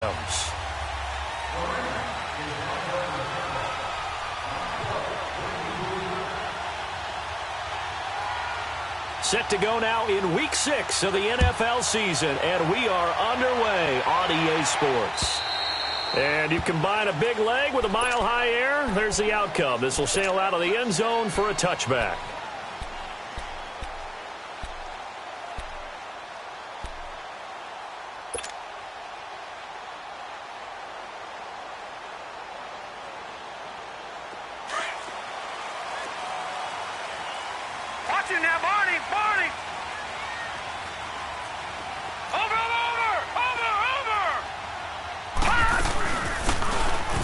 Set to go now in Week 6 of the NFL season, and we are underway on EA Sports. And you combine a big leg with a mile-high air, there's the outcome. This will sail out of the end zone for a touchback.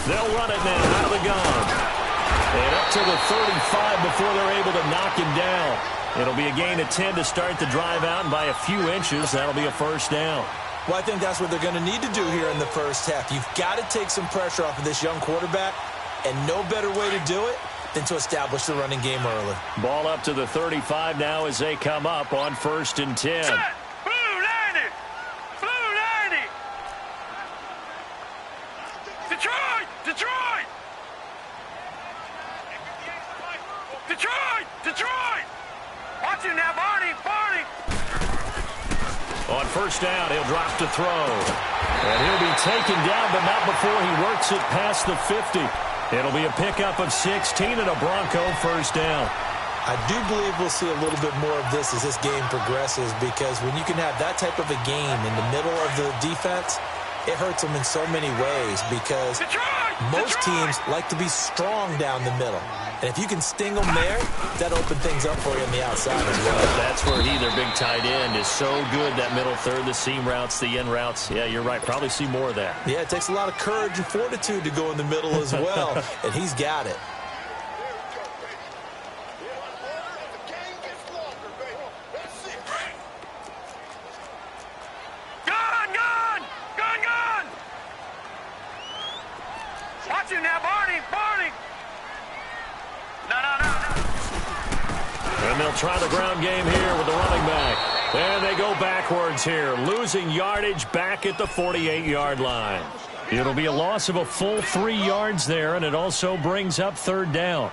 They'll run it now out of the gun. And up to the 35 before they're able to knock him down. It'll be a gain of 10 to start the drive out, and by a few inches, that'll be a first down. Well, I think that's what they're going to need to do here in the first half. You've got to take some pressure off of this young quarterback, and no better way to do it than to establish the running game early. Ball up to the 35 now as they come up on 1st and 10. Set. Detroit! Watch him now, Barney! On 1st down, he'll drop to throw. And he'll be taken down, but not before he works it past the 50. It'll be a pickup of 16 and a Bronco 1st down. I do believe we'll see a little bit more of this as this game progresses, because when you can have that type of a game in the middle of the defense, it hurts them in so many ways, because most teams like to be strong down the middle. And if you can sting them there, that opens things up for you on the outside as well. That's where their big tight end, is so good, that middle third, the seam routes, the in routes. Yeah, you're right. Probably see more of that. Yeah, it takes a lot of courage and fortitude to go in the middle as well, and he's got it. Watch him now, Barney! No. And they'll try the ground game here with the running back. And they go backwards here, losing yardage back at the 48-yard line. It'll be a loss of a full 3 yards there, and it also brings up 3rd down.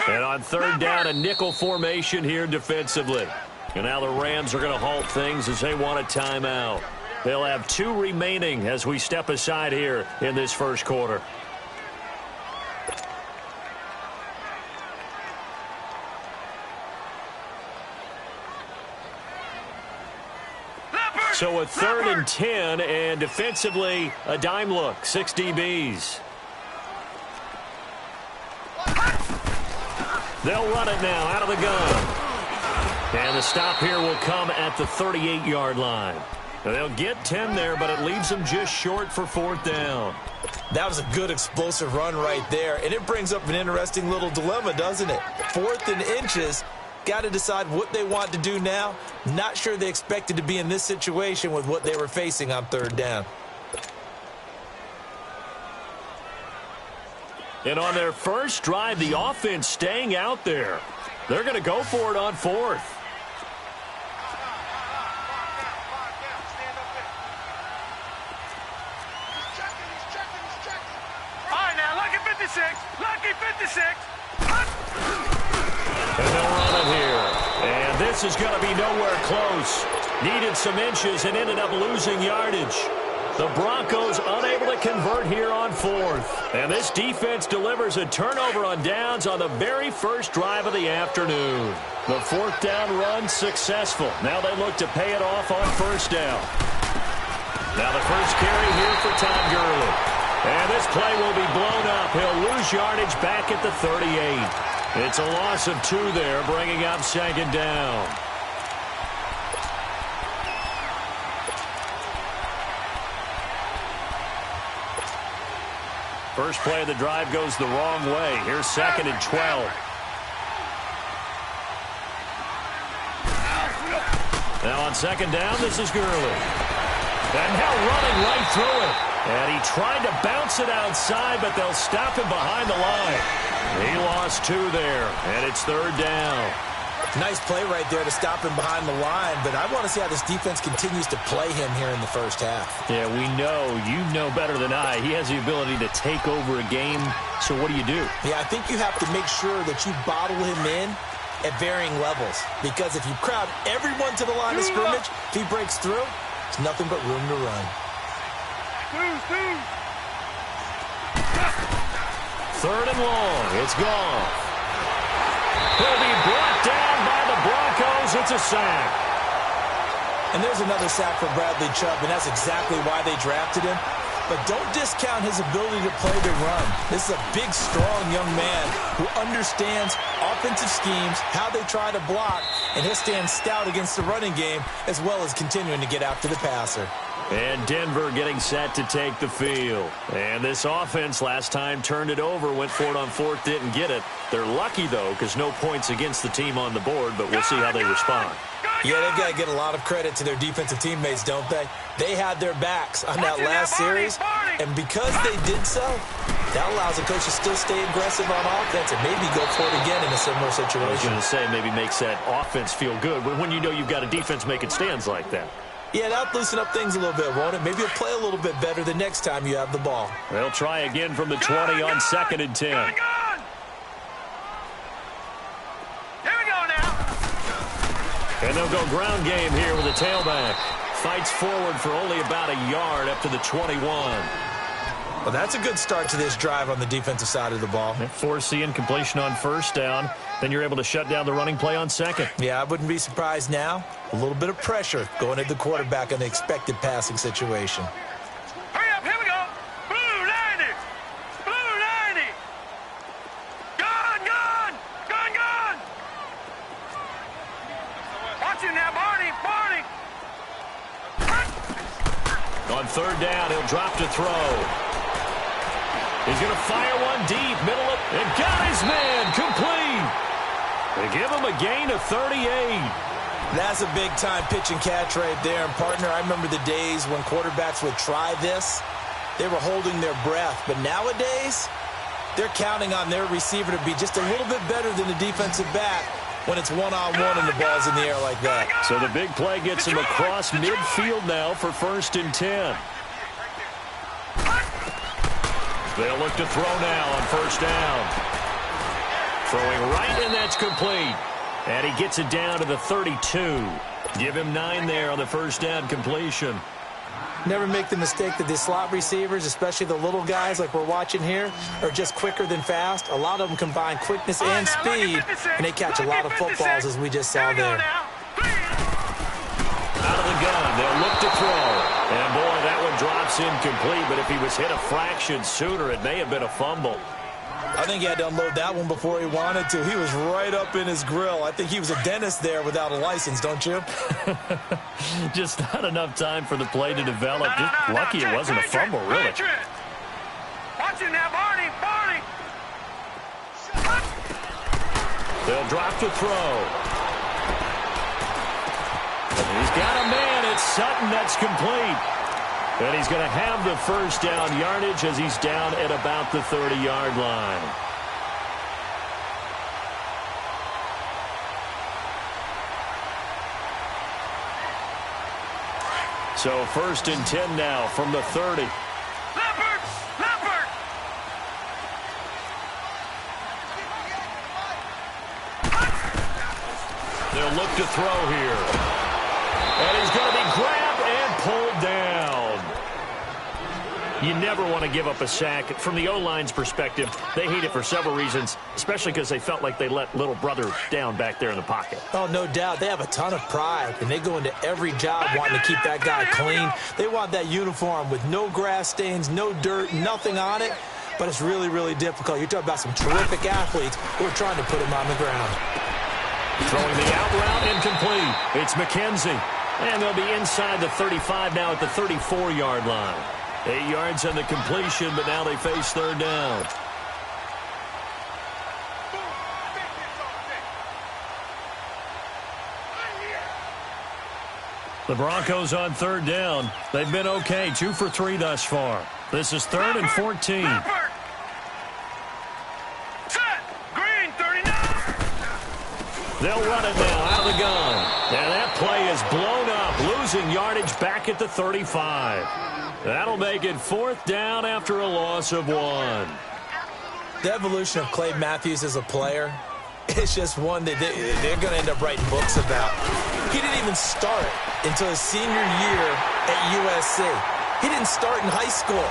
And on 3rd down, a nickel formation here defensively. And now the Rams are going to halt things as they want a timeout. They'll have 2 remaining as we step aside here in this first quarter. So a 3rd and 10, and defensively a dime look, 6 DBs. They'll run it now out of the gun. And the stop here will come at the 38-yard line. They'll get 10 there, but it leaves them just short for 4th down. That was a good explosive run right there, and it brings up an interesting little dilemma, doesn't it? 4th and inches, got to decide what they want to do now. Not sure they expected to be in this situation with what they were facing on 3rd down. And on their first drive, the offense staying out there. They're going to go for it on 4th. All right, now, lucky 56. Lucky 56. And they'll run it here. And this is going to be nowhere close. Needed some inches and ended up losing yardage. The Broncos unable to convert here on 4th. And this defense delivers a turnover on downs on the very first drive of the afternoon. The 4th down run successful. Now they look to pay it off on 1st down. Now the first carry here for Todd Gurley. And this play will be blown up. He'll lose yardage back at the 38. It's a loss of 2 there, bringing up 2nd down. First play of the drive goes the wrong way. Here's 2nd and 12. Now on 2nd down, this is Gurley. And now running right through it. And he tried to bounce it outside, but they'll stop him behind the line. He lost 2 there, and it's 3rd down. Nice play right there to stop him behind the line, but I want to see how this defense continues to play him here in the first half. Yeah, we know. You know better than I. He has the ability to take over a game, so what do you do? Yeah, I think you have to make sure that you bottle him in at varying levels, because if you crowd everyone to the line of scrimmage, if he breaks through, there's nothing but room to run. 3rd and long. It's gone. He'll be brought down by the Broncos. It's a sack. And there's another sack for Bradley Chubb, and that's exactly why they drafted him. But don't discount his ability to play the run. This is a big, strong young man who understands offensive schemes, how they try to block, and he'll stand stout against the running game as well as continuing to get after the passer. And Denver getting set to take the field. And this offense last time turned it over, went for it on 4th, didn't get it. They're lucky, though, because no points against the team on the board, but we'll see how they respond. Yeah, they've got to get a lot of credit to their defensive teammates, don't they? They had their backs on that last series, and because they did so, that allows the coach to still stay aggressive on offense and maybe go for it again in a similar situation. I was going to say, maybe makes that offense feel good when you know you've got a defense making stands like that. Yeah, that'll loosen up things a little bit, won't it? Maybe you'll play a little bit better the next time you have the ball. They'll try again from the 20 on 2nd and 10. Here we go now. And they'll go ground game here with a tailback. Fights forward for only about a yard up to the 21. Well, that's a good start to this drive on the defensive side of the ball. Force the incompletion on 1st down. Then you're able to shut down the running play on 2nd. Yeah, I wouldn't be surprised now. A little bit of pressure going at the quarterback in the expected passing situation. Hurry up, here we go. Blue 90. Blue 90. Gone, gone. Gone, gone. Watch him now, Barney. Barney. On 3rd down, he'll drop to throw. He's going to fire one deep, middle of, and got his man, complete. They give him a gain of 38. That's a big-time pitch and catch right there. And, partner, I remember the days when quarterbacks would try this. They were holding their breath. But nowadays, they're counting on their receiver to be just a little bit better than the defensive back when it's one-on-one and the ball's in the air like that. So the big play gets him across midfield now for 1st and 10. They'll look to throw now on 1st down. Throwing right, and that's complete. And he gets it down to the 32. Give him 9 there on the 1st down completion. Never make the mistake that the slot receivers, especially the little guys like we're watching here, are just quicker than fast. A lot of them combine quickness and speed, and they catch a lot of footballs, as we just saw there. Out of the gun, they'll look to throw. And, boy, that one drops incomplete, but if he was hit a fraction sooner, it may have been a fumble. I think he had to unload that one before he wanted to. He was right up in his grill. I think he was a dentist there without a license, don't you? Just not enough time for the play to develop. Just lucky it wasn't a fumble, really. Watch him now, Barney. Barney. They'll drop to throw. He's got a man. It's Sutton. That's complete. And he's going to have the 1st down yardage as he's down at about the 30-yard line. So 1st and 10 now from the 30. Leopard. Leopard. They'll look to throw here. And he's going to be grabbed and pulled down. You never want to give up a sack. From the O-line's perspective, they hate it for several reasons, especially because they felt like they let little brother down back there in the pocket. Oh, no doubt. They have a ton of pride, and they go into every job wanting to keep that guy clean. They want that uniform with no grass stains, no dirt, nothing on it. But it's really, really difficult. You're talking about some terrific athletes who are trying to put him on the ground. Throwing the out route incomplete. It's McKenzie. And they'll be inside the 35 now at the 34-yard line. 8 yards on the completion, but now they face 3rd down. The Broncos on third down. They've been okay, 2 for 3 thus far. This is 3rd and 14. Set. Green, 39. They'll run it now out of the gun. And that play is blown up, losing yardage back at the 35. That'll make it 4th down after a loss of 1. The evolution of Clay Matthews as a player, it's just one that they're going to end up writing books about. He didn't even start until his senior year at USC. He didn't start in high school.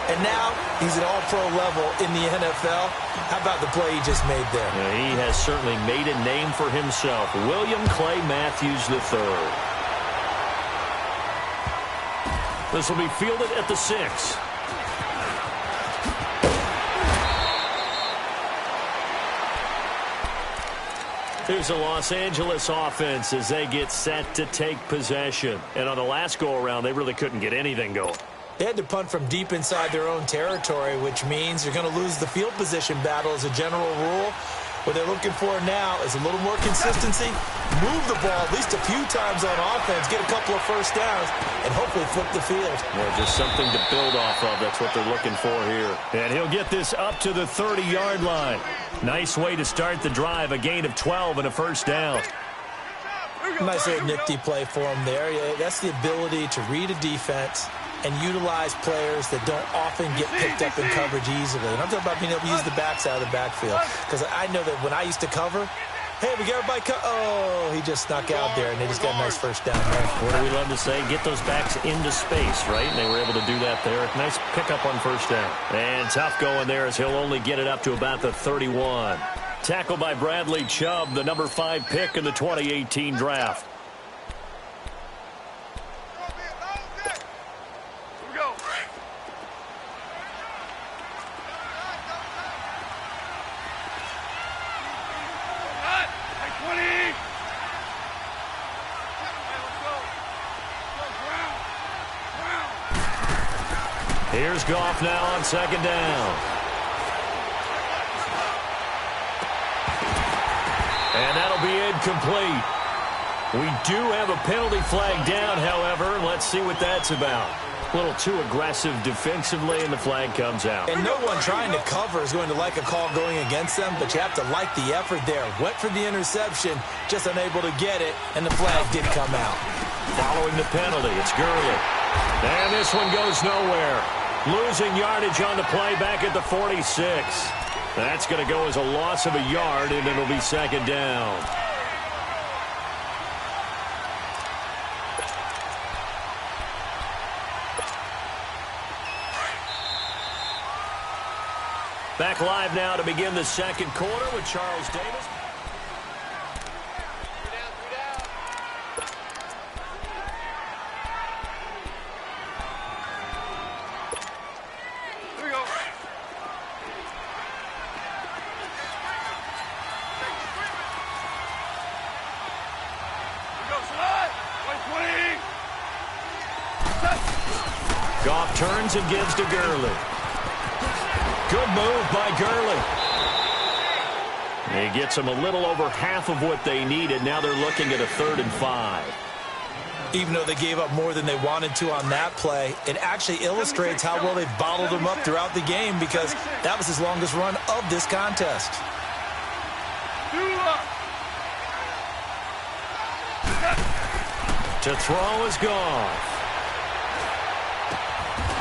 And now he's at all-pro level in the NFL. How about the play he just made there? Yeah, he has certainly made a name for himself. William Clay Matthews III. This will be fielded at the 6. Here's the Los Angeles offense as they get set to take possession. And on the last go-around, they really couldn't get anything going. They had to punt from deep inside their own territory, which means you're going to lose the field position battle as a general rule. What they're looking for now is a little more consistency, move the ball at least a few times on offense, get a couple of first downs, and hopefully flip the field. Yeah, just something to build off of. That's what they're looking for here. And he'll get this up to the 30-yard line. Nice way to start the drive, a gain of 12 and a first down. Nice little nifty play for him there. Yeah, that's the ability to read a defense and utilize players that don't often get picked up in coverage easily. And I'm talking about being able to use the backs out of the backfield. Because I know that when I used to cover, hey, we got everybody oh, he just snuck out there, and they just got a nice first down there. What do we love to say? Get those backs into space, right? And they were able to do that there. Nice pickup on first down. And tough going there as he'll only get it up to about the 31. Tackled by Bradley Chubb, the number 5 pick in the 2018 draft. Here's Goff now on second down. And that'll be incomplete. We do have a penalty flag down, however. Let's see what that's about. A little too aggressive defensively, and the flag comes out. And no one trying to cover is going to like a call going against them, but you have to like the effort there. Went for the interception, just unable to get it, and the flag did come out. Following the penalty, it's Gurley. And this one goes nowhere. Losing yardage on the play back at the 46. That's going to go as a loss of a yard, and it'll be second down. Back live now to begin the second quarter with Charles Davis. Goff turns and gives to Gurley. Good move by Gurley. He gets them a little over half of what they needed. Now they're looking at a 3rd and 5. Even though they gave up more than they wanted to on that play, it actually illustrates how well they've bottled him up throughout the game, because that was his longest run of this contest. To throw is Goff.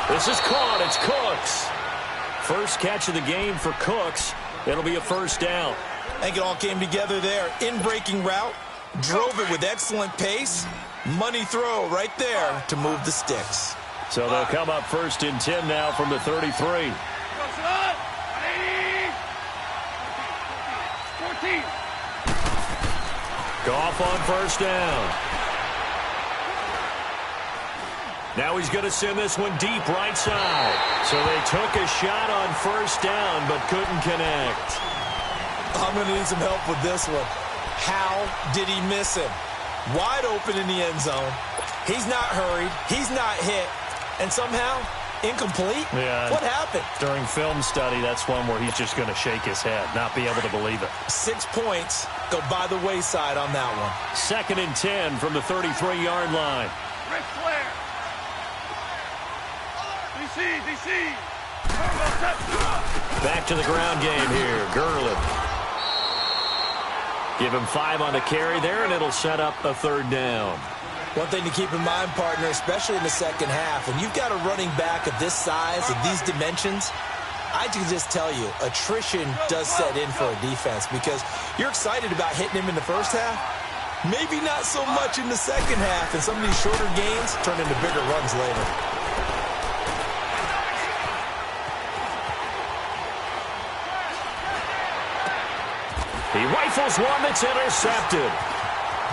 This is caught. It's Cooks. First catch of the game for Cooks. It'll be a first down. I think it all came together there. In-breaking route. Drove it with excellent pace. Money throw right there to move the sticks. So they'll come up 1st and 10 now from the 33. 14. Goff on first down. Now he's going to send this one deep right side. So they took a shot on first down but couldn't connect. I'm going to need some help with this one. How did he miss him? Wide open in the end zone. He's not hurried. He's not hit. And somehow Incomplete? Yeah. What happened? During film study, that's one where he's just going to shake his head, not be able to believe it. 6 points go by the wayside on that one. 2nd and 10 from the 33-yard line. Ric Flair. DC. Back to the ground game here. Gurley. Give him 5 on the carry there, and it'll set up a 3rd down. One thing to keep in mind, partner, especially in the second half, when you've got a running back of this size, of these dimensions, I can just tell you, attrition does set in for a defense because you're excited about hitting him in the first half, maybe not so much in the second half, and some of these shorter gains turn into bigger runs later. He rifles one that's intercepted.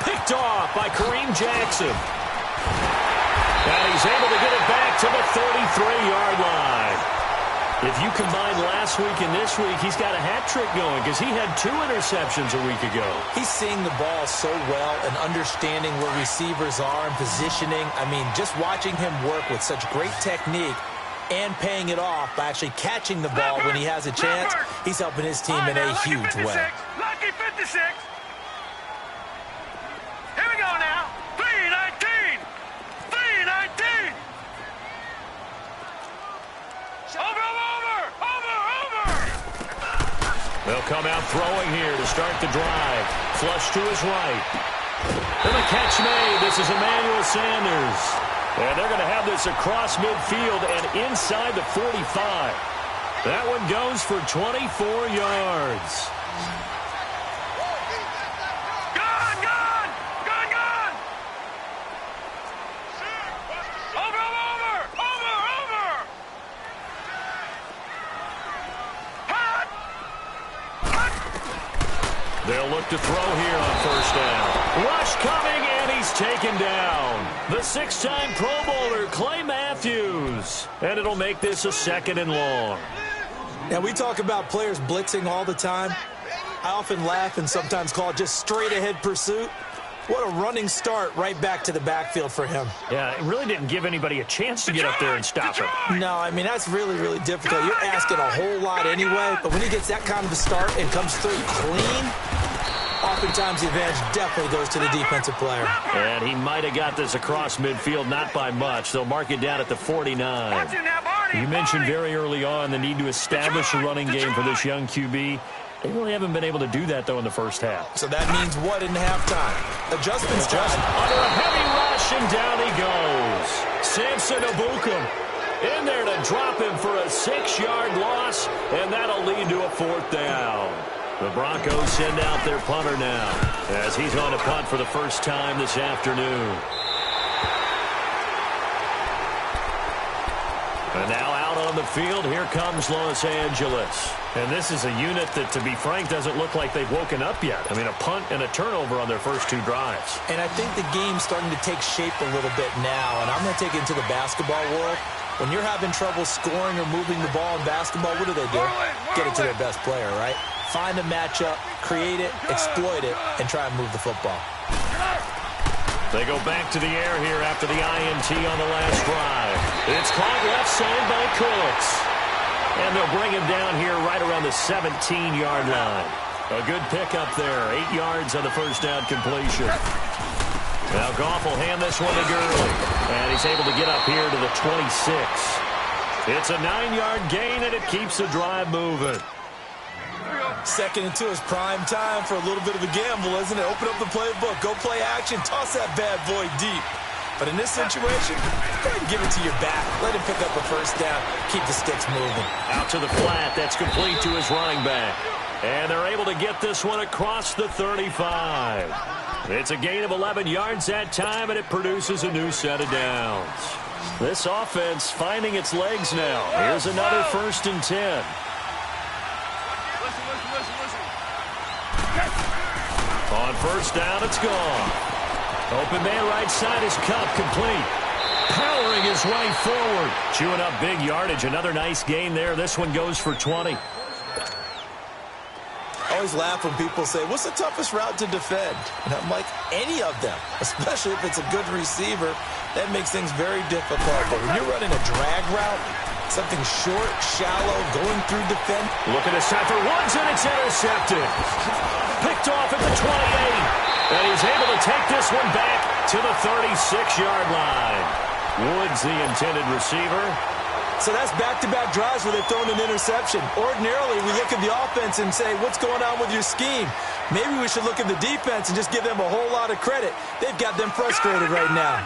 Picked off by Kareem Jackson. And he's able to get it back to the 33-yard line. If you combine last week and this week, he's got a hat trick going because he had 2 interceptions a week ago. He's seeing the ball so well and understanding where receivers are and positioning. I mean, just watching him work with such great technique and paying it off by actually catching the ball when he has a chance, he's helping his team in a huge way. Lucky 56. Here we go now. 3-19. 3-19. Over. They'll come out throwing here to start the drive. Flush to his right. And the catch made. This is Emmanuel Sanders. And they're going to have this across midfield and inside the 45. That one goes for 24 yards. They'll look to throw here on 1st down. Rush coming, and he's taken down. The 6-time Pro Bowler, Clay Matthews. And it'll make this a 2nd and long. Now, we talk about players blitzing all the time. I often laugh and sometimes call it just straight-ahead pursuit. What a running start right back to the backfield for him. Yeah, it really didn't give anybody a chance to get up there and stop him. No, I mean, that's really, really difficult. You're asking a whole lot anyway, but when he gets that kind of a start and comes through clean, oftentimes the advantage definitely goes to the defensive player. And he might have got this across midfield, not by much. They'll mark it down at the 49. You mentioned very early on the need to establish a running game for this young QB. They really haven't been able to do that, though, in the first half. So that means what in halftime? Adjustments time. Under a heavy rush, and down he goes. Samson Abukum in there to drop him for a 6-yard loss, and that'll lead to a 4th down. The Broncos send out their punter now as he's on to punt for the first time this afternoon. And now out on the field, here comes Los Angeles. And this is a unit that, to be frank, doesn't look like they've woken up yet. I mean, a punt and a turnover on their first 2 drives. And I think the game's starting to take shape a little bit now, and I'm going to take it into the basketball world. When you're having trouble scoring or moving the ball in basketball, what do? Get it to their best player, right? Find a matchup, create it, exploit it, and try and move the football. They go back to the air here after the INT on the last drive. It's caught left side by Cooks. And they'll bring him down here right around the 17-yard line. A good pickup there. 8 yards on the first down completion. Now Goff will hand this one to Gurley. And he's able to get up here to the 26. It's a 9-yard gain, and it keeps the drive moving. 2nd and 2 is prime time for a little bit of a gamble, isn't it? Open up the playbook, go play action, toss that bad boy deep. But in this situation, go ahead and give it to your back. Let him pick up a first down. Keep the sticks moving. Out to the flat. That's complete to his running back. And they're able to get this one across the 35. It's a gain of 11 yards that time, and it produces a new set of downs. This offense finding its legs now. Here's another 1st and 10. On 1st down, it's gone. Open man right side is Cup, complete. Powering his way forward. Chewing up big yardage. Another nice gain there. This one goes for 20. always laugh when people say, what's the toughest route to defend? And I'm like, any of them, especially if it's a good receiver. That makes things very difficult. But when you're running a drag route, something short, shallow, going through defense. Looking to set for Woods, and it's intercepted. Picked off at the 28. And he's able to take this one back to the 36-yard line. Woods, the intended receiver. So that's back-to-back drives where they've thrown an interception. Ordinarily, we look at the offense and say, what's going on with your scheme? Maybe we should look at the defense and just give them a whole lot of credit. They've got them frustrated right now.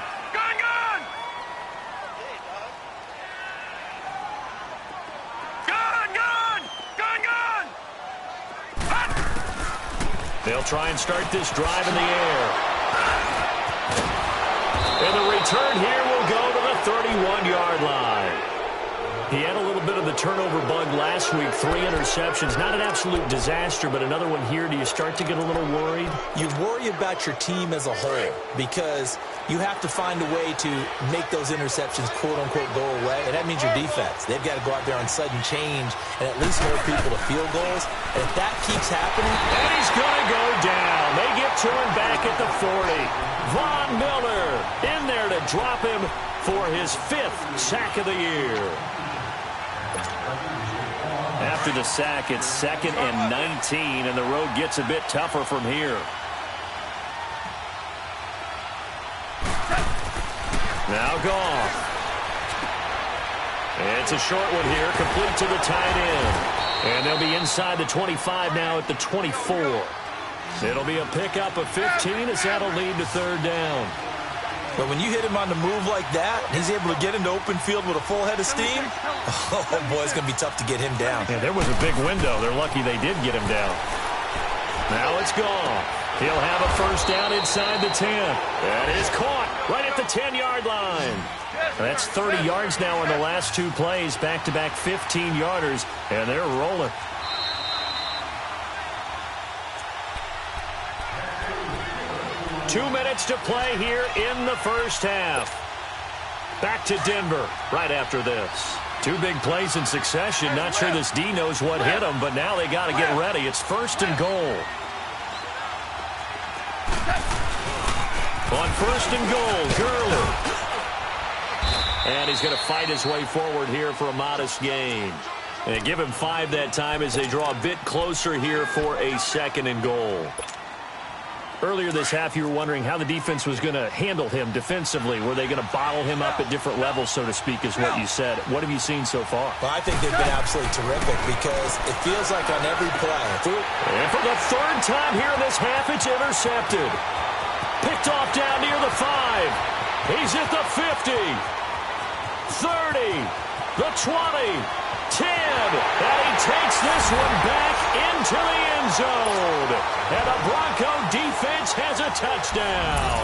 They'll try and start this drive in the air. And the return here will go to the 31-yard line. He had a little bit of the turnover bug last week, 3 interceptions. Not an absolute disaster, but another one here. Do you start to get a little worried? You worry about your team as a whole because you have to find a way to make those interceptions, quote-unquote, go away. And that means your defense. They've got to go out there on sudden change and at least hold people to field goals. And if that keeps happening... And he's going to go down. They get to him back at the 40. Von Miller in there to drop him for his 5th sack of the year. After the sack, it's 2nd and 19, and the road gets a bit tougher from here. Now Goff. It's a short one here, complete to the tight end. And they'll be inside the 25 now at the 24. It'll be a pickup of 15 as that'll lead to 3rd down. But when you hit him on the move like that, he's able to get into open field with a full head of steam, oh, boy, it's going to be tough to get him down. Yeah, there was a big window. They're lucky they did get him down. Now it's gone. He'll have a 1st down inside the 10. That is caught right at the 10-yard line. That's 30 yards now in the last 2 plays, back-to-back 15-yarders, and they're rolling. Two minutes to play here in the first half. Back to Denver right after this. 2 big plays in succession. Not sure this D knows what hit them, but now they got to get ready. It's 1st and goal. On 1st and goal, Gurley. And he's going to fight his way forward here for a modest gain. And give him 5 that time as they draw a bit closer here for a 2nd and goal. Earlier this half, you were wondering how the defense was going to handle him defensively. Were they going to bottle him up at different levels, so to speak, is what you said. What have you seen so far? Well, I think they've been absolutely terrific because it feels like on every play. And for the 3rd time here in this half, it's intercepted. Picked off down near the 5. He's at the 50. 30. The 20. 10, and he takes this one back into the end zone. And the Bronco defense has a touchdown.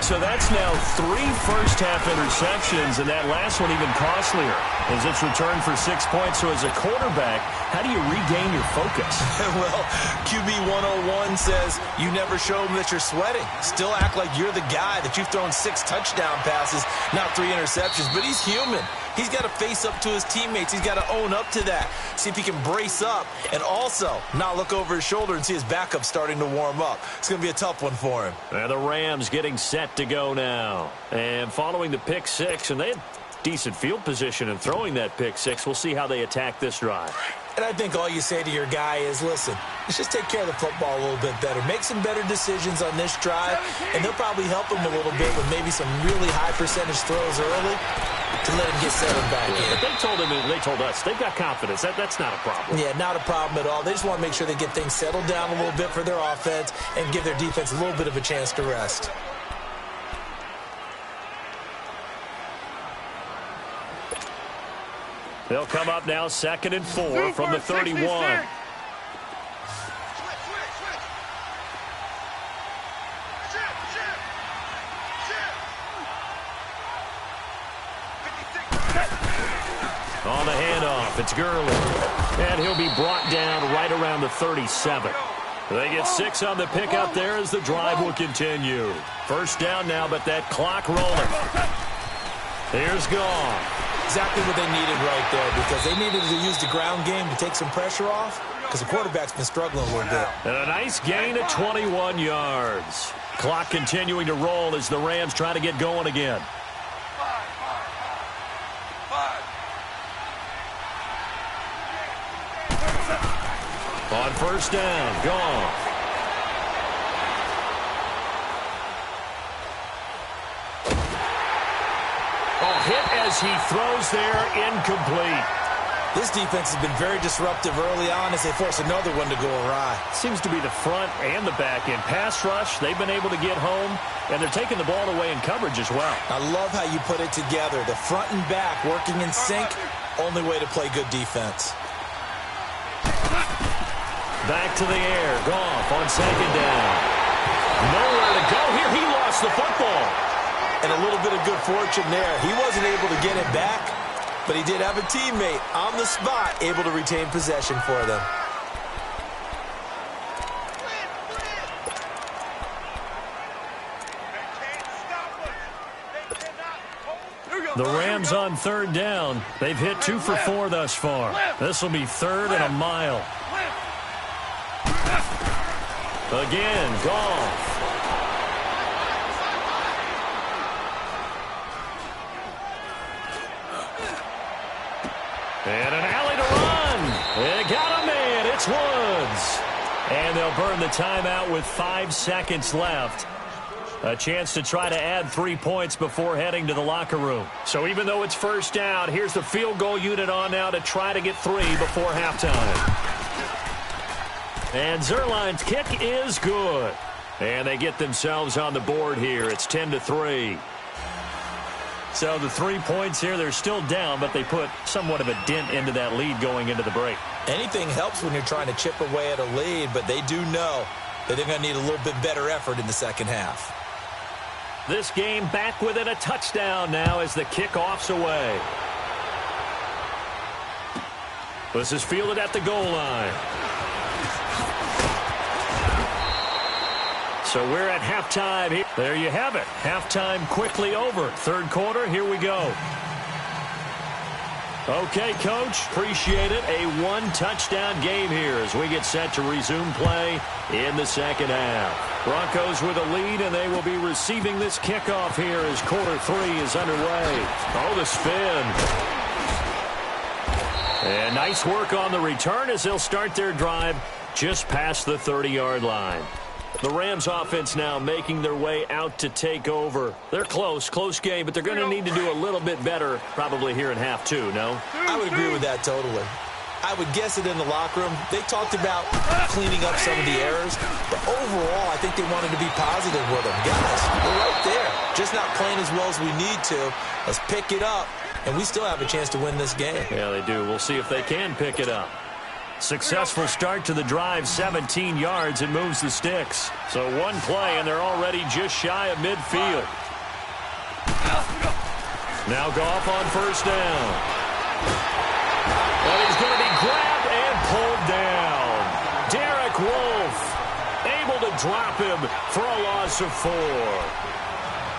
So that's now 3 first-half interceptions, and that last one even costlier as it's returned for 6 points. So as a quarterback, how do you regain your focus? Well, QB 101 says you never show them that you're sweating. Still act like you're the guy, that you've thrown 6 touchdown passes, not 3 interceptions. But he's human. He's got to face up to his teammates. He's got to own up to that. See if he can brace up and also not look over his shoulder and see his backup starting to warm up. It's going to be a tough one for him. And the Rams getting set to go now. And following the pick 6, and they had decent field position in throwing that pick 6. We'll see how they attack this drive. And I think all you say to your guy is, listen, let's just take care of the football a little bit better. Make some better decisions on this drive, and they'll probably help him a little bit with maybe some really high percentage throws early to let him get settled back in. But they told us they've got confidence. That's not a problem. Yeah, not a problem at all. They just want to make sure they get things settled down a little bit for their offense and give their defense a little bit of a chance to rest. They'll come up now 2nd and 4 from the 31. On the handoff, it's Gurley. And he'll be brought down right around the 37. They get 6 on the pickup there as the drive will continue. 1st down now, but that clock rolling. Here's Goff. Exactly what they needed right there, because they needed to use the ground game to take some pressure off, because the quarterback's been struggling a little bit. And a nice gain of 21 yards. Clock continuing to roll as the Rams try to get going again. On first down, gone. Hit as he throws there, incomplete. This defense has been very disruptive early on as they force another one to go awry. Seems to be the front and the back end. Pass rush, they've been able to get home, and they're taking the ball away in coverage as well. I love how you put it together. The front and back working in sync, only way to play good defense. Back to the air, Goff on second down. Nowhere to go here. He lost the football. And a little bit of good fortune there. He wasn't able to get it back, but he did have a teammate on the spot able to retain possession for them. The Rams on third down. They've hit 2 for 4 thus far. This will be third and a mile. Again, Goff. And an alley to run. They got a man. It's Woods. And they'll burn the timeout with 5 seconds left. A chance to try to add 3 points before heading to the locker room. So even though it's first down, here's the field goal unit on now to try to get 3 before halftime. And Zerline's kick is good. And they get themselves on the board here. It's 10-3. So the 3 points here, they're still down, but they put somewhat of a dent into that lead going into the break. Anything helps when you're trying to chip away at a lead, but they do know that they're going to need a little bit better effort in the second half. This game back within a touchdown now as the kickoff's away. This is fielded at the goal line. So we're at halftime here. There you have it. Halftime quickly over. Third quarter, here we go. Okay, Coach, appreciate it. A 1-touchdown game here as we get set to resume play in the second half. Broncos with a lead, and they will be receiving this kickoff here as quarter 3 is underway. Oh, the spin. And nice work on the return as they'll start their drive just past the 30-yard line. The Rams offense now making their way out to take over. They're close game, but they're going to need to do a little bit better probably here in half 2, no? I would agree with that totally. I would guess it in the locker room. They talked about cleaning up some of the errors, but overall, I think they wanted to be positive with them. Guys, we're right there. Just not playing as well as we need to. Let's pick it up, and we still have a chance to win this game. Yeah, they do. We'll see if they can pick it up. Successful start to the drive, 17 yards, and moves the sticks. So one play, and they're already just shy of midfield. Now Goff on first down. And he's going to be grabbed and pulled down. Derek Wolfe able to drop him for a loss of 4.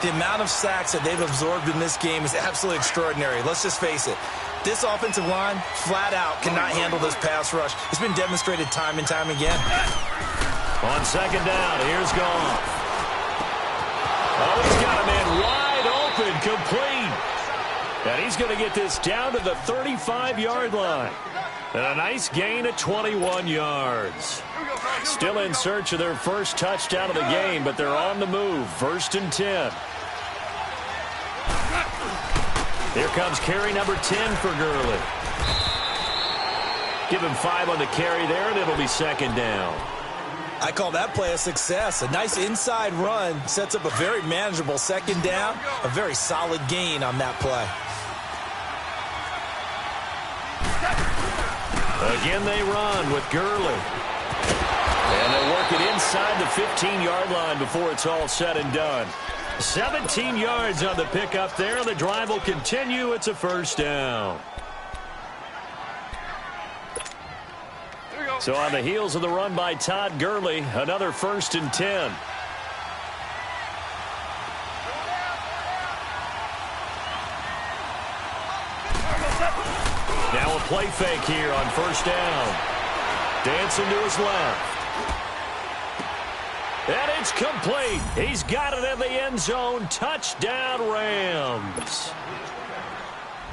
The amount of sacks that they've absorbed in this game is absolutely extraordinary. Let's just face it. This offensive line, flat out, cannot handle this pass rush. It's been demonstrated time and time again. On second down, here's Goff. Oh, he's got a man wide open, complete. And he's going to get this down to the 35-yard line. And a nice gain of 21 yards. Still in search of their first touchdown of the game, but they're on the move. First and 10. Here comes carry number 10 for Gurley. Give him 5 on the carry there, and it'll be second down. I call that play a success. A nice inside run sets up a very manageable second down. A very solid gain on that play. Again they run with Gurley. And they work it inside the 15-yard line before it's all said and done. 17 yards on the pickup there. The drive will continue. It's a first down. So on the heels of the run by Todd Gurley, another first and 10. play fake here on first down. Dancing to his left. And it's complete. He's got it in the end zone. Touchdown, Rams.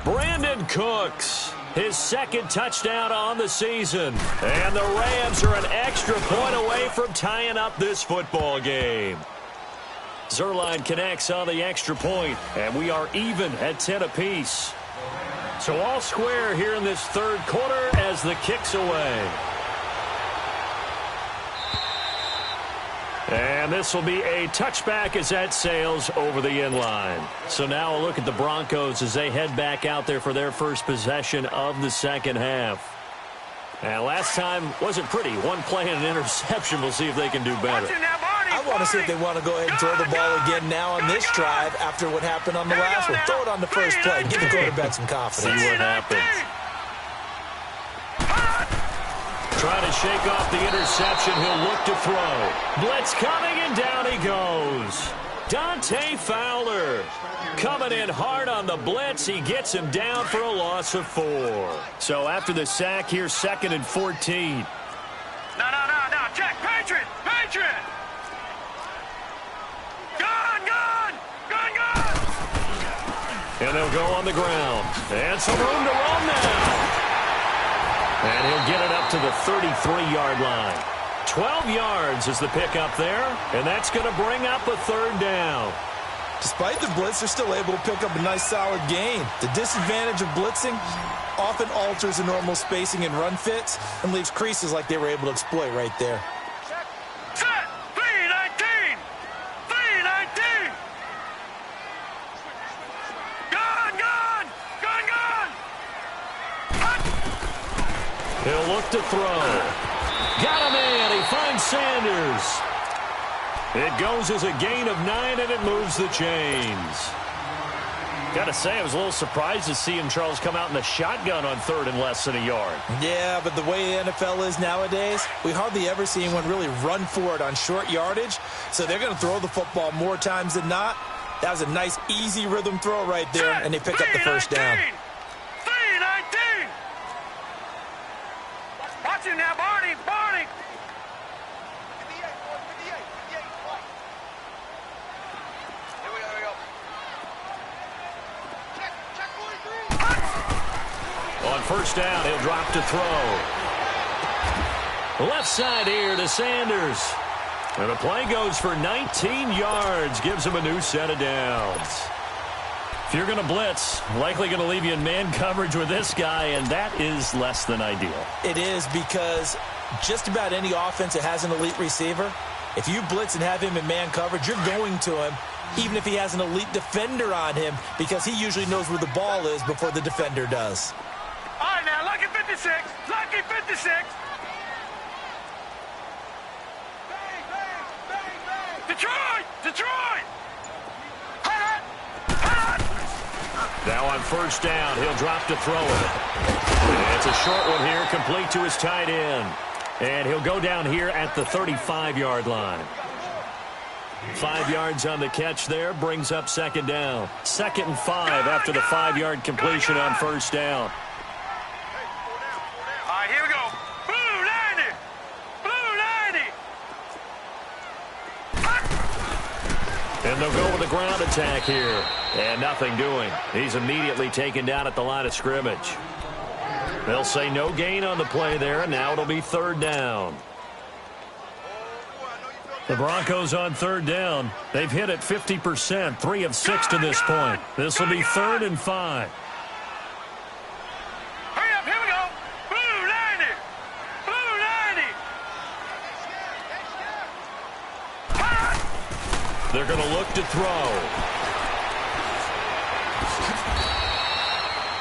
Brandon Cooks, his second touchdown on the season. And the Rams are an extra point away from tying up this football game. Zerline connects on the extra point, and we are even at 10 apiece. So all square here in this third quarter as the kick's away. And this will be a touchback as that sails over the end line. So now a look at the Broncos as they head back out there for their first possession of the second half. And last time wasn't pretty. One play and an interception. We'll see if they can do better. I want to see if they want to go ahead and throw the ball again now on this drive after what happened on the last one. Throw it on the first play. Give the quarterback some confidence. See what happens. Trying to shake off the interception. He'll look to throw. Blitz coming, and down he goes. Dante Fowler coming in hard on the blitz. He gets him down for a loss of 4. So after the sack here, 2nd and 14. No. Check. Patriot. Gun. And they'll go on the ground. And some room to roam now. And he'll get it up to the 33-yard line. 12 yards is the pickup there, and that's going to bring up a third down. Despite the blitz, they're still able to pick up a nice, solid gain. The disadvantage of blitzing often alters the normal spacing and run fits and leaves creases like they were able to exploit right there. Set. 3-19. Gun. He'll look to throw. Got him in. He finds Sanders. It goes as a gain of 9, and it moves the chains. Got to say, I was a little surprised to see him, Charles, come out in the shotgun on 3rd and less than a yard. Yeah, but the way the NFL is nowadays, we hardly ever see anyone really run for it on short yardage. So they're going to throw the football more times than not. That was a nice, easy rhythm throw right there, and they pick up the first down. 3-19. Watch him now, Barney. On first down, he'll drop to throw. Left side here to Sanders. And the play goes for 19 yards, gives him a new set of downs. If you're going to blitz, likely going to leave you in man coverage with this guy, and that is less than ideal. It is, because just about any offense that has an elite receiver, if you blitz and have him in man coverage, you're going to him, even if he has an elite defender on him, because he usually knows where the ball is before the defender does. All right, now, lucky 56. Lucky 56. Detroit! Now on first down, he'll drop to throw it. And it's a short one here, complete to his tight end. And he'll go down here at the 35-yard line. 5 yards on the catch there, brings up second down. 2nd and 5 after the 5-yard completion on first down. All right, here we go. Blue 90. And they'll go with a ground attack here. And nothing doing. He's immediately taken down at the line of scrimmage. They'll say no gain on the play there, and now it'll be third down. The Broncos on third down. They've hit it 50%, 3 of 6 to this point. This will be 3rd and 5. Hurry up, here we go. Blue 90. They're going to look to throw.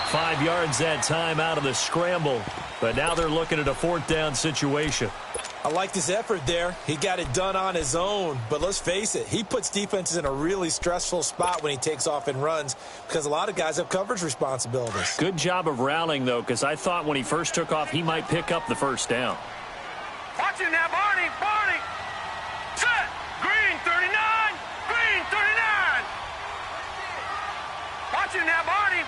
5 yards that time out of the scramble. But now they're looking at a 4th down situation. I like his effort there. He got it done on his own. But let's face it, he puts defenses in a really stressful spot when he takes off and runs, because a lot of guys have coverage responsibilities. Good job of rallying, though, because I thought when he first took off, he might pick up the first down. Watch him now, Barney. Set. Green 39. Watch him now, Barney.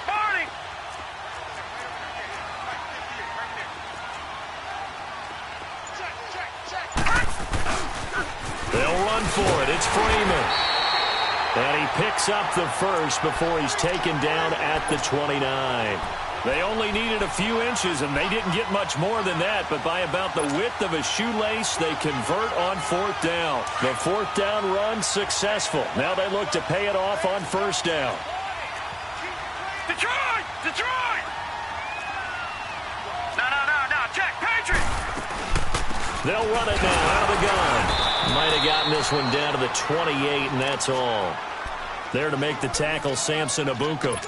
They'll run for it. It's Freeman. And he picks up the first before he's taken down at the 29. They only needed a few inches, and they didn't get much more than that. But by about the width of a shoelace, they convert on fourth down. The fourth down run successful. Now they look to pay it off on first down. Detroit! Detroit! No, check, Patriot! They'll run it now out of the gun. Might have gotten this one down to the 28, and that's all. There to make the tackle, Samson Abuko.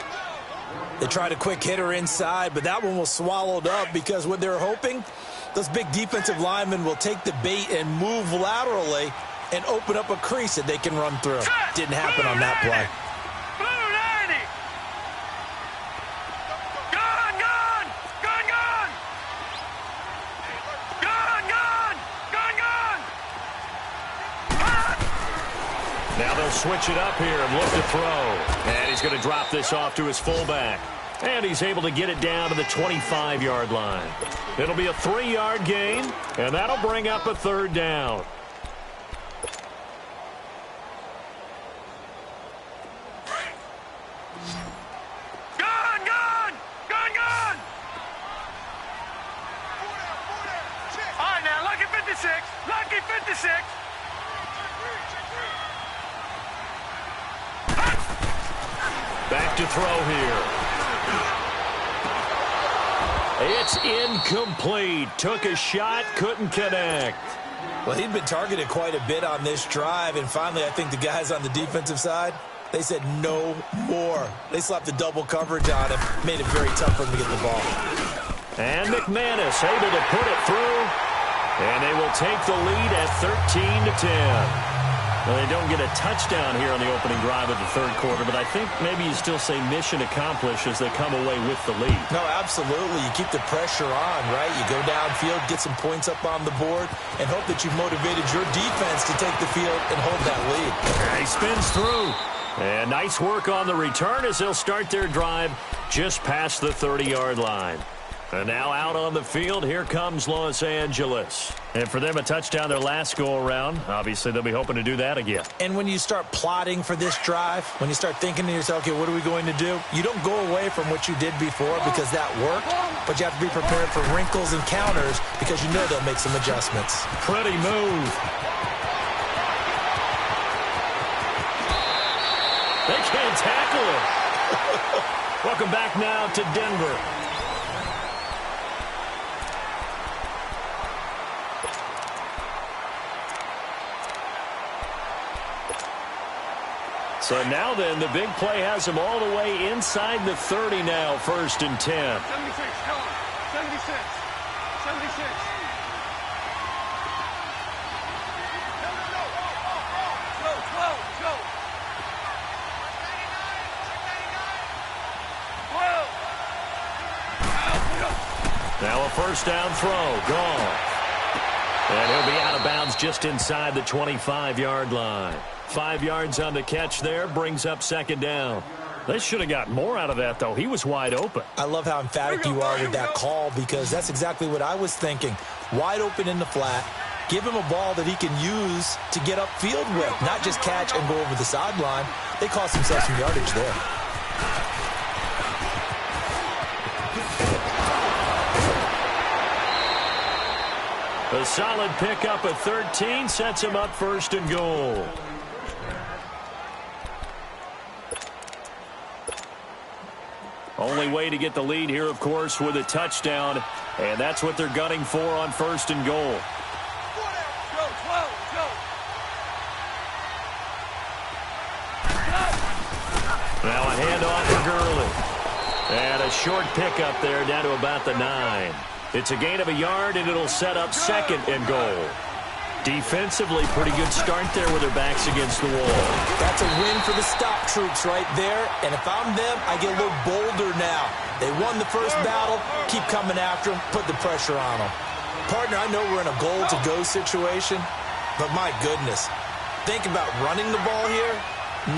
They tried a quick hitter inside, but that one was swallowed up because what they're hoping, those big defensive linemen will take the bait and move laterally and open up a crease that they can run through. Didn't happen on that play. Now they'll switch it up here and look to throw. And he's going to drop this off to his fullback. And he's able to get it down to the 25-yard line. It'll be a 3-yard gain, and that'll bring up a third down. Gun! All right, now, lucky 56. Lucky 56. Back to throw here. It's incomplete. Took a shot, couldn't connect. Well, he'd been targeted quite a bit on this drive, and finally I think the guys on the defensive side, they said no more. They slapped the double coverage on him, made it very tough for him to get the ball. And McManus able to put it through, and they will take the lead at 13-10. Well, they don't get a touchdown here on the opening drive of the third quarter, but I think maybe you still say mission accomplished as they come away with the lead. No, absolutely. You keep the pressure on, right? You go downfield, get some points up on the board, and hope that you've motivated your defense to take the field and hold that lead. He spins through. And nice work on the return as they'll start their drive just past the 30-yard line. And now out on the field, here comes Los Angeles. And for them, a touchdown their last go-around. Obviously, they'll be hoping to do that again. And when you start plotting for this drive, when you start thinking to yourself, okay, what are we going to do? You don't go away from what you did before because that worked, but you have to be prepared for wrinkles and counters because you know they'll make some adjustments. Pretty move. They can't tackle it. Welcome back now to Denver. So now then, the big play has him all the way inside the 30 now, 1st and 10. 76, come on. 76. 76. Go. 12. Now a first down throw, gone. And he'll be out of bounds just inside the 25-yard line. 5 yards on the catch there, brings up second down. They should have got more out of that, though. He was wide open. I love how emphatic you are with that call because that's exactly what I was thinking. Wide open in the flat. Give him a ball that he can use to get upfield with, not just catch and go over the sideline. They cost themselves some yardage there. A solid pickup at 13 sets him up 1st and goal. Only way to get the lead here, of course, with a touchdown, and that's what they're gunning for on 1st and goal. Now a handoff for Gurley. And a short pickup there down to about the 9. It's a gain of a yard, and it'll set up 2nd and goal. Defensively, pretty good start there with their backs against the wall. That's a win for the stop troops right there. And if I'm them, I get a little bolder now. They won the first battle. Keep coming after them. Put the pressure on them. Partner, I know we're in a goal-to-go situation, but my goodness. Think about running the ball here.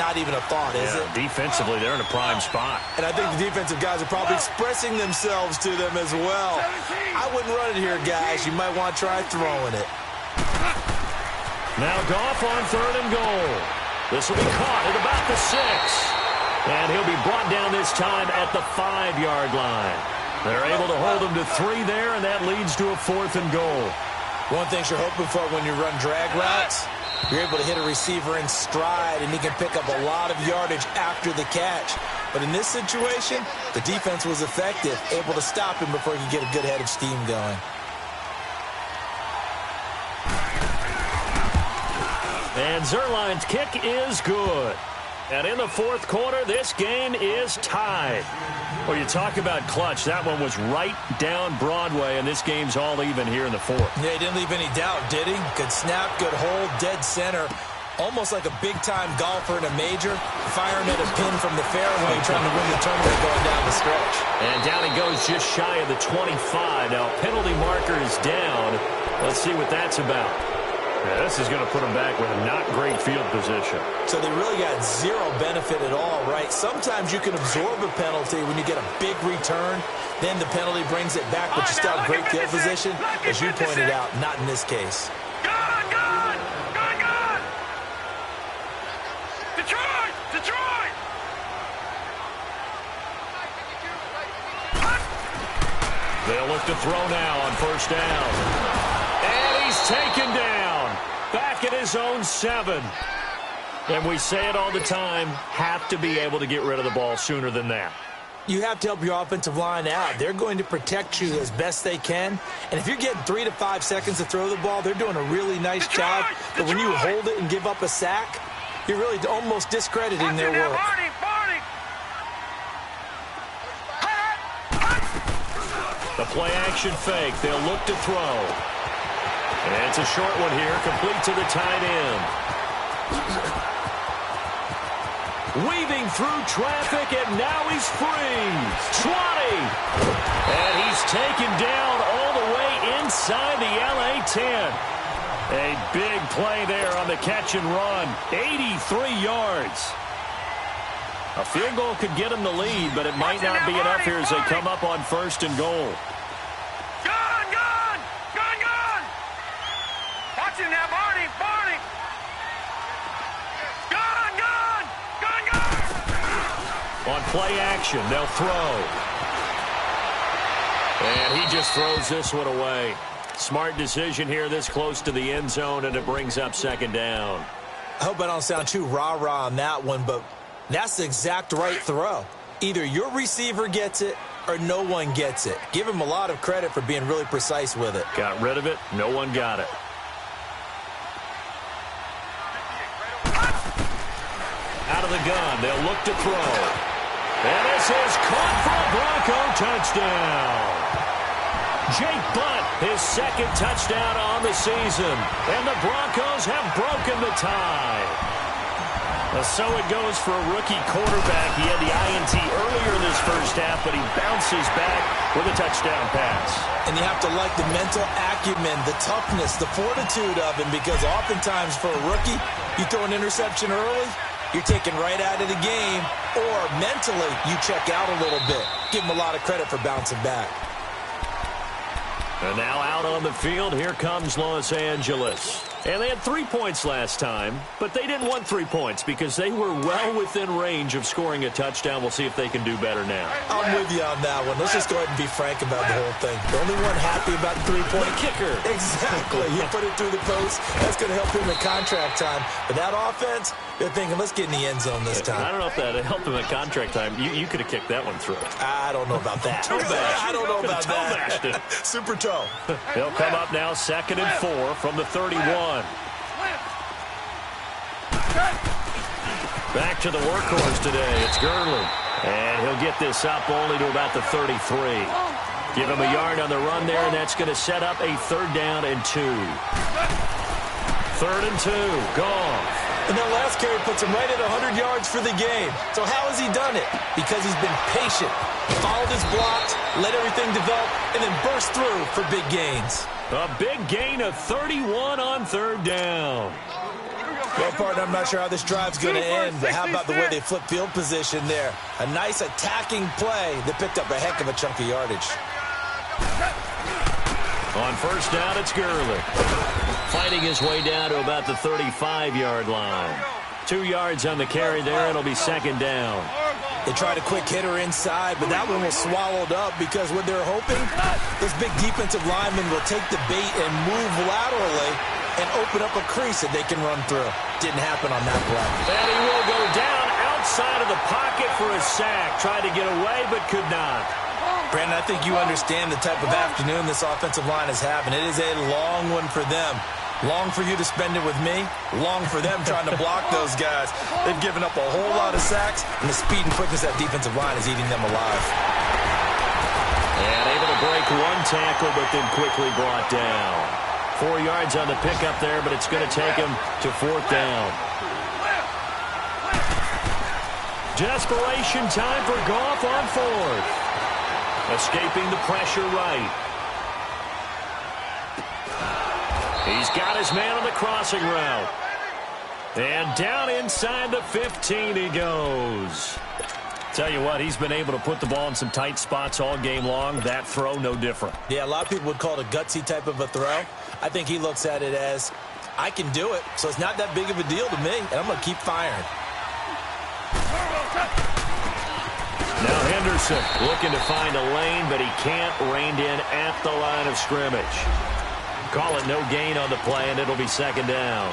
Not even a thought, is it? Defensively, they're in a prime spot. And I think the defensive guys are probably expressing themselves to them as well. I wouldn't run it here, guys. You might want to try throwing it. Now Goff on 3rd and goal. This will be caught at about the 6. And he'll be brought down this time at the 5-yard line. They're able to hold him to 3 there, and that leads to a 4th and goal. One thing you're hoping for when you run drag routes, you're able to hit a receiver in stride, and he can pick up a lot of yardage after the catch. But in this situation, the defense was effective, able to stop him before he could get a good head of steam going. And Zerline's kick is good. And in the 4th quarter, this game is tied. Well, you talk about clutch. That one was right down Broadway, and this game's all even here in the 4th. Yeah, he didn't leave any doubt, did he? Good snap, good hold, dead center. Almost like a big-time golfer in a major, firing at a pin from the fairway, trying to win the tournament going down the stretch. And down he goes just shy of the 25. Now, penalty marker is down. Let's see what that's about. Yeah, this is going to put him back with a not great field position. So they really got zero benefit at all, right? Sometimes you can absorb a penalty when you get a big return. Then the penalty brings it back, but you still have great field position. As you pointed out, not in this case. Gone! Detroit! Detroit! They'll look to throw now on 1st down. And he's taken down. Back at his own 7. And we say it all the time, have to be able to get rid of the ball sooner than that. You have to help your offensive line out. They're going to protect you as best they can. And if you're getting 3 to 5 seconds to throw the ball, they're doing a really nice job. But when you hold it and give up a sack, you're really almost discrediting their work. The play action fake. They'll look to throw. And it's a short one here, complete to the tight end. Weaving through traffic, and now he's free. 20. And he's taken down all the way inside the LA 10. A big play there on the catch and run. 83 yards. A field goal could get him the lead, but it might not be enough here as they come up on 1st and goal. Now, Barney! Gone! On play action, they'll throw. And he just throws this one away. Smart decision here this close to the end zone, and it brings up 2nd down. I hope I don't sound too rah-rah on that one, but that's the exact right throw. Either your receiver gets it or no one gets it. Give him a lot of credit for being really precise with it. Got rid of it. No one got it. Out of the gun, they'll look to throw. And this is caught for a Bronco touchdown. Jake Butt, his 2nd touchdown on the season. And the Broncos have broken the tie. So it goes for a rookie quarterback. He had the INT earlier in this 1st half, but he bounces back with a touchdown pass. And you have to like the mental acumen, the toughness, the fortitude of him, because oftentimes for a rookie, you throw an interception early, you're taken right out of the game, or mentally you check out a little bit. Give him a lot of credit for bouncing back. And now out on the field, here comes Los Angeles. And they had 3 points last time, but they didn't want 3 points because they were well within range of scoring a touchdown. We'll see if they can do better now. I'm with you on that one. Let's just go ahead and be frank about the whole thing. The only one happy about the 3-point kicker. Exactly. You put it through the post. That's going to help him in contract time. But that offense, they're thinking, let's get in the end zone this time. I don't know if that helped him at contract time. You could have kicked that one through. I don't know about that. I don't know about that. Super toe. They'll come up now 2nd and 4 from the 31. Back to the workhorse today. It's Gurley. And he'll get this up only to about the 33. Give him a yard on the run there, and that's going to set up a 3rd down and 2. 3rd and 2. Gone. And that last carry puts him right at 100 yards for the game. So how has he done it? Because he's been patient, followed his blocks, let everything develop, and then burst through for big gains. A big gain of 31 on 3rd down. Well, partner, I'm not sure how this drive's going to end, but how about the way they flip field position there? A nice attacking play that picked up a heck of a chunk of yardage. On first down, it's Gurley. Fighting his way down to about the 35-yard line. 2 yards on the carry there. It'll be second down. They tried a quick hitter inside, but that one was swallowed up because what they're hoping, this big defensive lineman will take the bait and move laterally and open up a crease that they can run through. Didn't happen on that play. And he will go down outside of the pocket for a sack. Tried to get away, but could not. Brandon, I think you understand the type of afternoon this offensive line is having. It is a long one for them. Long for you to spend it with me. Long for them trying to block those guys. They've given up a whole lot of sacks, and the speed and quickness of that defensive line is eating them alive. And able to break one tackle, but then quickly brought down. 4 yards on the pickup there, but it's going to take him to fourth down. Desperation time for Goff on fourth. Escaping the pressure right. He's got his man on the crossing route. And down inside the 15 he goes. Tell you what, he's been able to put the ball in some tight spots all game long. That throw, no different. Yeah, a lot of people would call it a gutsy type of a throw. I think he looks at it as, I can do it, so it's not that big of a deal to me, and I'm going to keep firing. Now Henderson looking to find a lane, but he can't rein in at the line of scrimmage. Call it no gain on the play, and it'll be second down.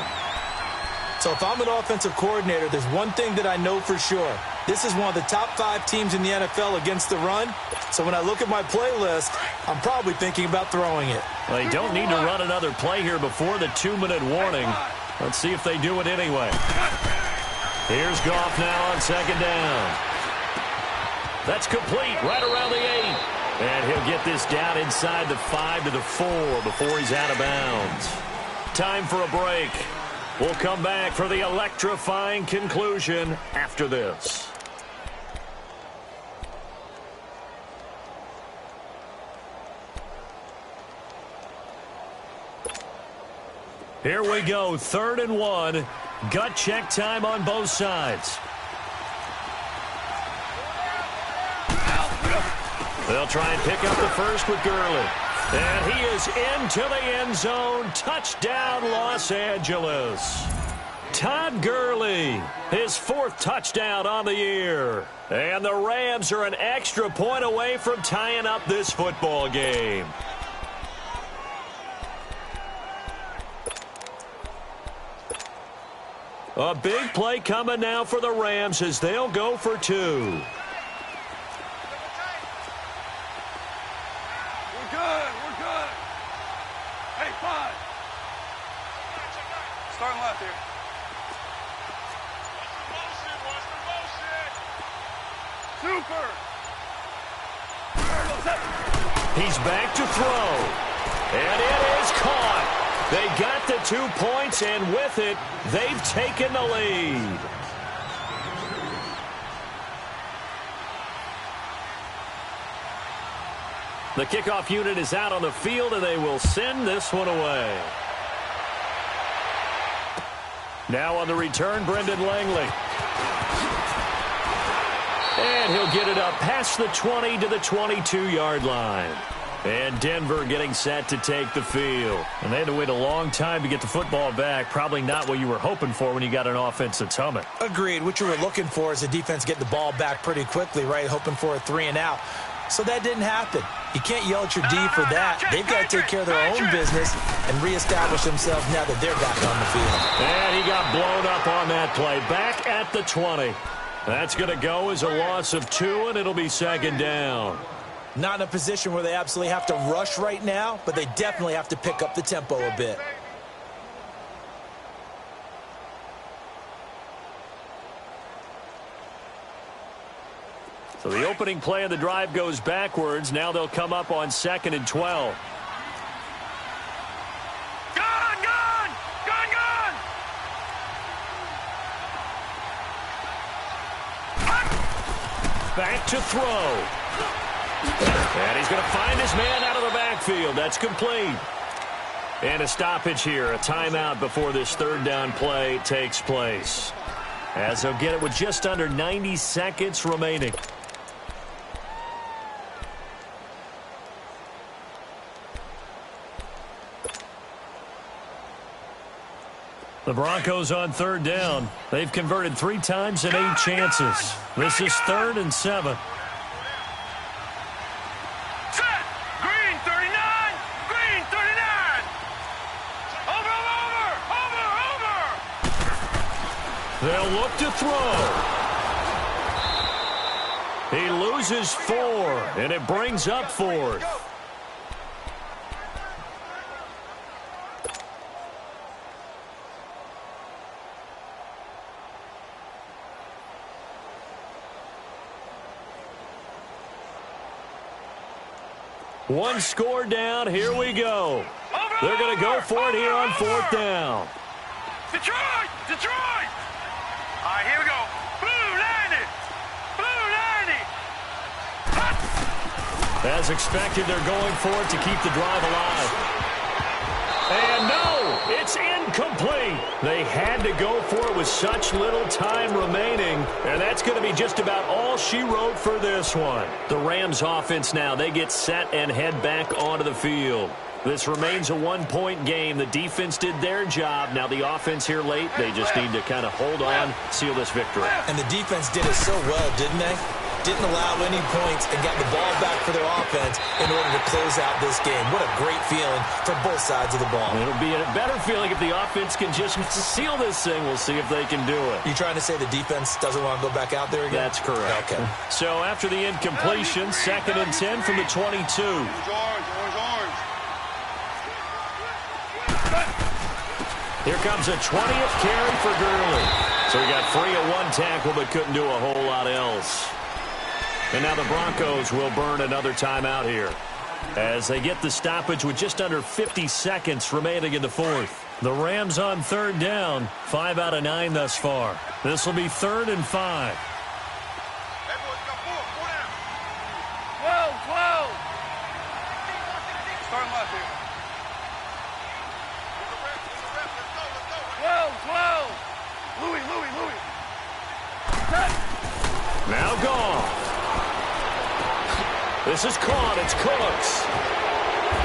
So if I'm an offensive coordinator, there's one thing that I know for sure. This is one of the top 5 teams in the NFL against the run. So when I look at my playlist, I'm probably thinking about throwing it. Well, they don't need to run another play here before the 2-minute warning. Let's see if they do it anyway. Here's Goff now on second down. That's complete right around the 8. And he'll get this down inside the 5 to the 4 before he's out of bounds. Time for a break. We'll come back for the electrifying conclusion after this. Here we go, 3rd and 1. Gut check time on both sides. They'll try and pick up the first with Gurley. And he is into the end zone. Touchdown, Los Angeles. Todd Gurley, his 4th touchdown on the year. And the Rams are an extra point away from tying up this football game. A big play coming now for the Rams as they'll go for 2. Starting left here. Super. He's back to throw. And it is caught. They got the 2 points, and with it, they've taken the lead. The kickoff unit is out on the field, and they will send this one away. Now on the return, Brendan Langley. And he'll get it up past the 20 to the 22-yard line. And Denver getting set to take the field. And they had to wait a long time to get the football back. Probably not what you were hoping for when you got an offense that's humming. Agreed. What you were looking for is the defense get the ball back pretty quickly, right? Hoping for a 3 and out. So that didn't happen. You can't yell at your D for that. They've got to take care of their own business and reestablish themselves now that they're back on the field. And he got blown up on that play. Back at the 20. That's going to go as a loss of 2, and it'll be second down. Not in a position where they absolutely have to rush right now, but they definitely have to pick up the tempo a bit. So the opening play of the drive goes backwards. Now they'll come up on 2nd and 12. Gone! Back to throw. And he's going to find his man out of the backfield. That's complete. And a stoppage here, a timeout before this 3rd down play takes place. As they'll get it with just under 90 seconds remaining. The Broncos on third down. They've converted 3 times in 8 chances. This is 3rd and 7. Set. Green 39. Green 39. Over. They'll look to throw. He loses 4, and it brings up 4th. One score down. Here we go. They're going to go for it here on 4th down. Detroit! Detroit! All right, here we go. Blue 90! Blue 90! As expected, they're going for it to keep the drive alive. And no, it's incomplete. They had to go for it with such little time remaining, and that's going to be just about all she wrote for this one. The Rams offense now, they get set and head back onto the field. This remains a 1-point game. The defense did their job. Now the offense here late, they just need to kind of hold on, seal this victory. And the defense did it so well, didn't they? Didn't allow any points and got the ball back for their offense in order to close out this game. What a great feeling for both sides of the ball. It'll be a better feeling if the offense can just seal this thing. We'll see if they can do it. You trying to say the defense doesn't want to go back out there again? That's correct. Okay. So after the incompletion, 2nd and 10 from the 22. Here comes a 20th carry for Gurley. So he got free of 1 tackle but couldn't do a whole lot else. And now the Broncos will burn another timeout here as they get the stoppage with just under 50 seconds remaining in the 4th. The Rams on 3rd down, 5 out of 9 thus far. This will be 3rd and 5. 12, 12. Starting left here. 12, 12. Louis. Now gone. This is caught. It's Cooks.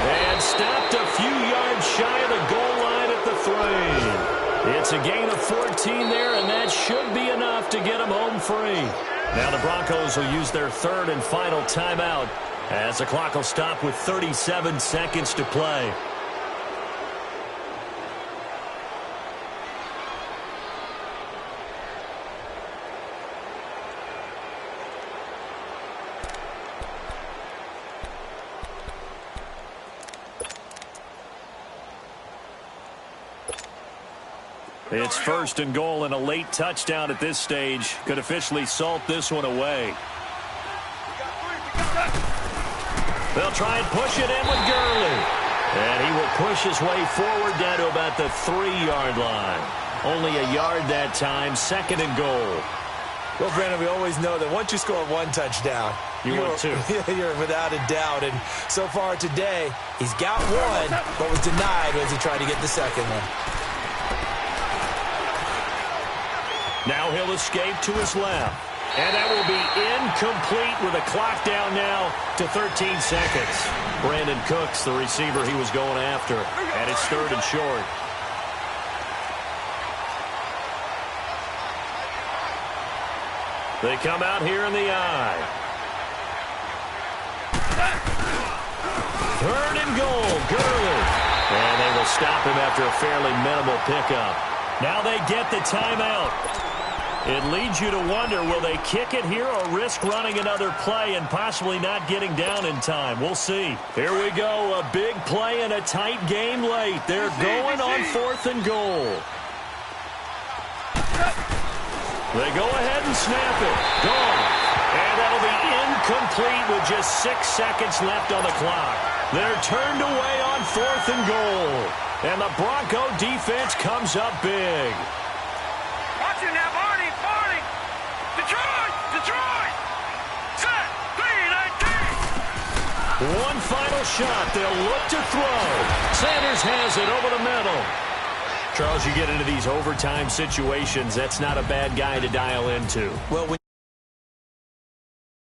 And stopped a few yards shy of the goal line at the 3. It's a gain of 14 there, and that should be enough to get them home free. Now the Broncos will use their 3rd and final timeout as the clock will stop with 37 seconds to play. It's 1st and goal, and a late touchdown at this stage could officially salt this one away. They'll try and push it in with Gurley. And he will push his way forward down to about the 3-yard line. Only a yard that time, 2nd and goal. Well, Brandon, we always know that once you score 1 touchdown, you're 2. You're without a doubt. And so far today, he's got 1, but was denied as he tried to get the 2nd one. Now he'll escape to his left. And that will be incomplete with a clock down now to 13 seconds. Brandon Cooks, the receiver he was going after. And it's 3rd and short. They come out here in the eye. 3rd and goal, Gurley. And they will stop him after a fairly minimal pickup. Now they get the timeout. It leads you to wonder, will they kick it here or risk running another play and possibly not getting down in time? We'll see. Here we go, a big play and a tight game late. They're going on 4th and goal. They go ahead and snap it. Gone. And that'll be incomplete with just 6 seconds left on the clock. They're turned away on 4th and goal. And the Bronco defense comes up big. Watch it now, Barney. Detroit! Set! 3-19! One final shot. They'll look to throw. Sanders has it over the middle. Charles, you get into these overtime situations, that's not a bad guy to dial into. Well,